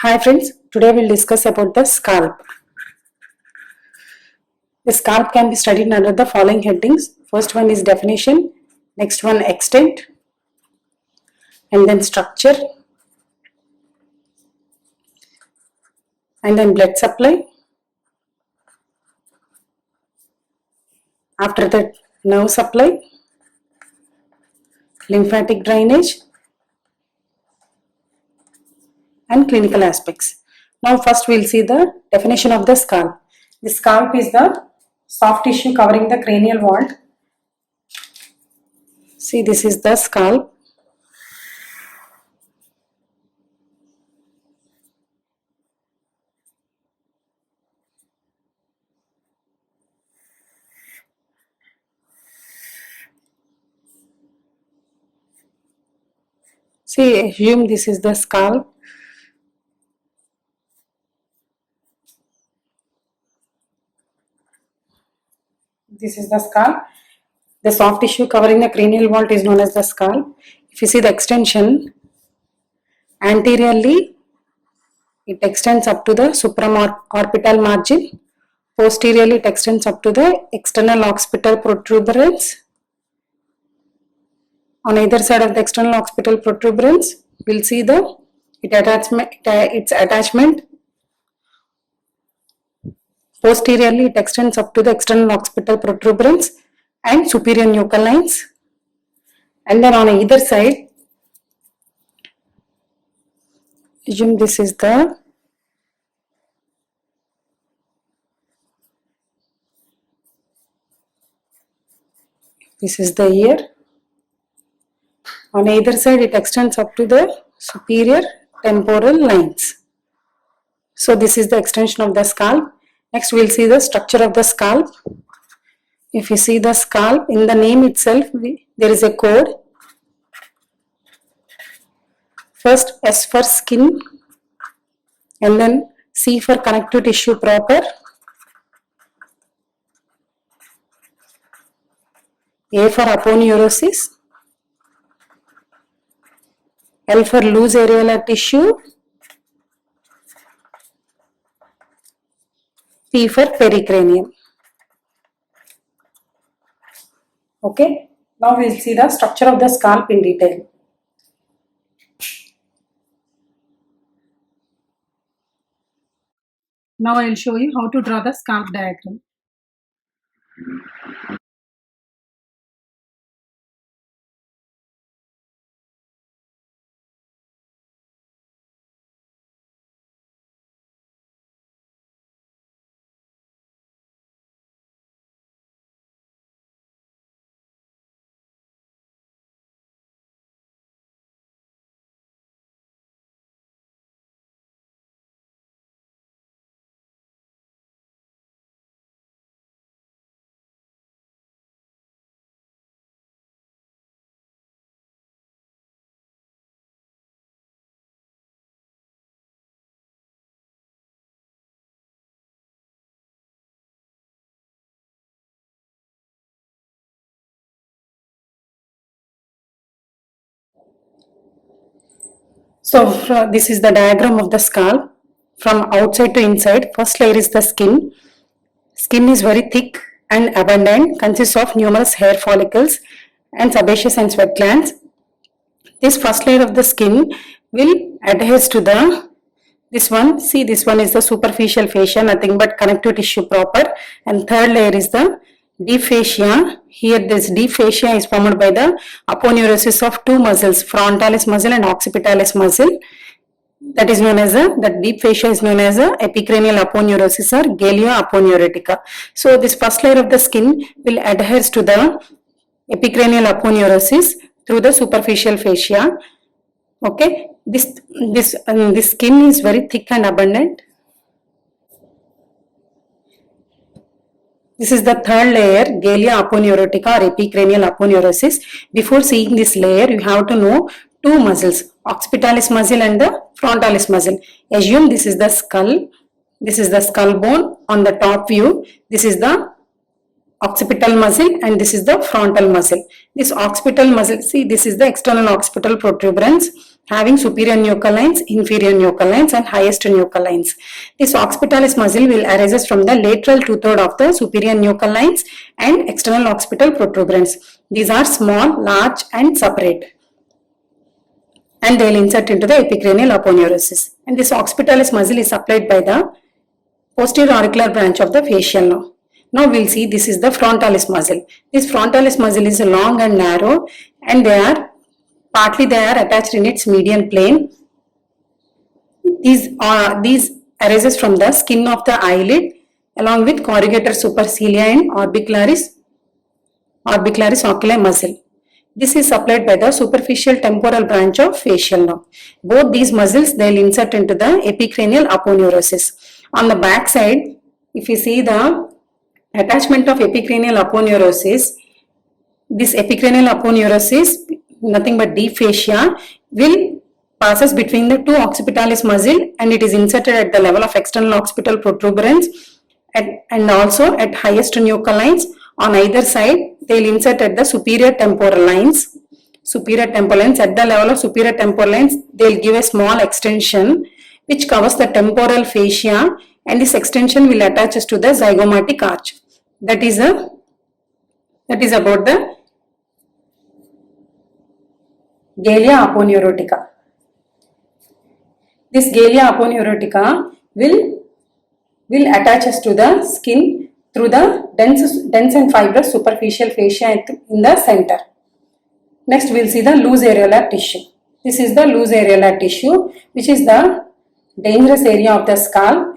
Hi friends, today we'll discuss about the scalp. The scalp can be studied under the following headings. First one is definition, next one extent, and then structure, and then blood supply. After that, nerve supply, lymphatic drainage, and clinical aspects. Now first we'll see the definition of the scalp. The scalp is the soft tissue covering the cranial vault. See, this is the scalp. See, assume this is the scalp. This is the scalp. The soft tissue covering the cranial vault is known as the scalp. If you see the extension, anteriorly it extends up to the supraorbital margin. Posteriorly it extends up to the external occipital protuberance. On either side of the external occipital protuberance, we'll see its attachment. Posteriorly, it extends up to the external occipital protuberance and superior nuchal lines. And then on either side, assume this is the ear. On either side, it extends up to the superior temporal lines. So this is the extension of the scalp. Next, we'll see the structure of the scalp. If you see the scalp, in the name itself, there is a code. First, S for skin, and then C for connective tissue proper, A for aponeurosis, L for loose areolar tissue, P for pericranium. Okay, now we will see the structure of the scalp in detail. Now I will show you how to draw the scalp diagram. So this is the diagram of the scalp from outside to inside. First layer is the skin. Skin is very thick and abundant, consists of numerous hair follicles and sebaceous and sweat glands. This first layer of the skin will adhere to this one. See, this one is the superficial fascia, nothing but connective tissue proper, and third layer is the deep fascia. Here this deep fascia is formed by the aponeurosis of two muscles, frontalis muscle and occipitalis muscle. That is known as the deep fascia is known as epicranial aponeurosis or galio-aponeurotica. So this first layer of the skin will adhere to the epicranial aponeurosis through the superficial fascia. Okay, this skin is very thick and abundant. This is the third layer, galio-aponeurotica or epicranial aponeurosis. Before seeing this layer, you have to know two muscles, occipitalis muscle and the frontalis muscle. Assume this is the skull. This is the skull bone on the top view. This is the occipital muscle and this is the frontal muscle. This occipital muscle, see, this is the external occipital protuberance. having superior nuchal lines, inferior nuchal lines and highest nuchal lines. This occipitalis muscle will arises from the lateral two-third of the superior nuchal lines and external occipital protuberance. These are small, large and separate, and they will insert into the epicranial aponeurosis. And this occipitalis muscle is supplied by the posterior auricular branch of the facial nerve. Now we'll see this is the frontalis muscle. This frontalis muscle is long and narrow, and they are attached in its median plane. These arises from the skin of the eyelid along with corrugator supercilia and orbicularis oculi muscle. This is supplied by the superficial temporal branch of facial nerve. Both these muscles, they will insert into the epicranial aponeurosis. On the back side, if you see the attachment of epicranial aponeurosis, this epicranial aponeurosis, nothing but deep fascia, will passes between the two occipitalis muscle, and it is inserted at the level of external occipital protuberance and also at highest nuchal lines. On either side, they will insert at the superior temporal lines. At the level of superior temporal lines, they will give a small extension which covers the temporal fascia, and this extension will attach us to the zygomatic arch. That is about the Galea aponeurotica. This Galea aponeurotica will attach us to the skin through the dense and fibrous superficial fascia in the center. Next, we will see the loose areolar tissue. This is the loose areolar tissue, which is the dangerous area of the skull.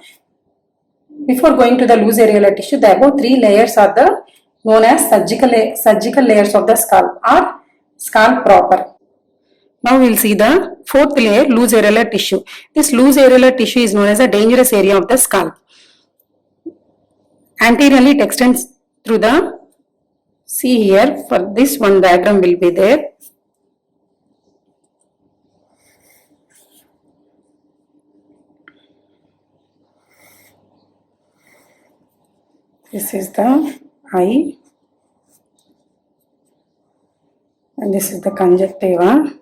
Before going to the loose areolar tissue, the above three layers are the known as surgical layers of the skull or skull proper. Now we will see the fourth layer, loose areolar tissue. This loose areolar tissue is known as a dangerous area of the skull. Anteriorly, it extends through the, see here, for this one diagram will be there. This is the eye, and this is the conjunctiva.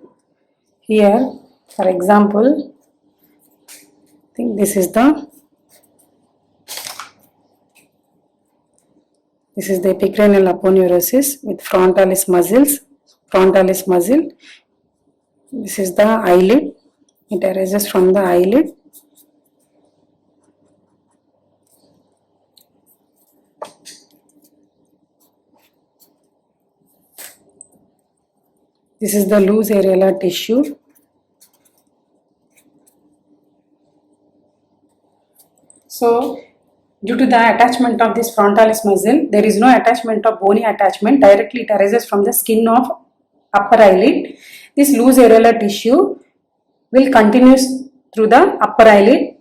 Here, for example, I think this is the epicranial aponeurosis with frontalis muscle. This is the eyelid. It arises from the eyelid. This is the loose areolar tissue. So, due to the attachment of this frontalis muscle, there is no attachment of bony attachment. Directly it arises from the skin of upper eyelid. This loose areolar tissue will continue through the upper eyelid,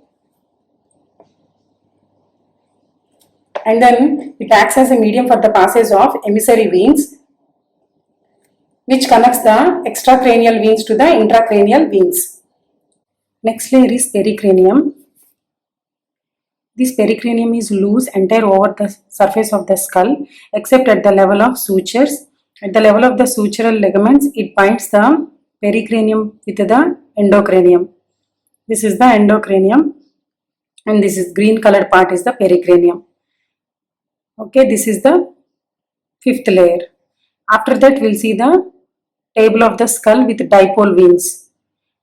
and then it acts as a medium for the passage of emissary veins, which connects the extracranial veins to the intracranial veins. Next layer is pericranium. This pericranium is loose entire over the surface of the skull except at the level of sutures. At the level of the sutural ligaments, it binds the pericranium with the endocranium. This is the endocranium, and this is green colored part is the pericranium. Okay, this is the fifth layer. After that, we'll see the table of the skull with dipole veins.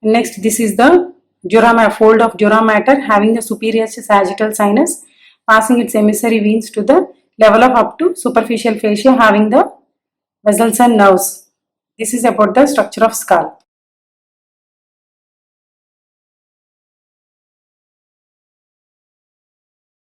Next, this is the fold of dura mater having the superior sagittal sinus passing its emissary veins to the level of up to superficial fascia having the vessels and nerves. This is about the structure of skull.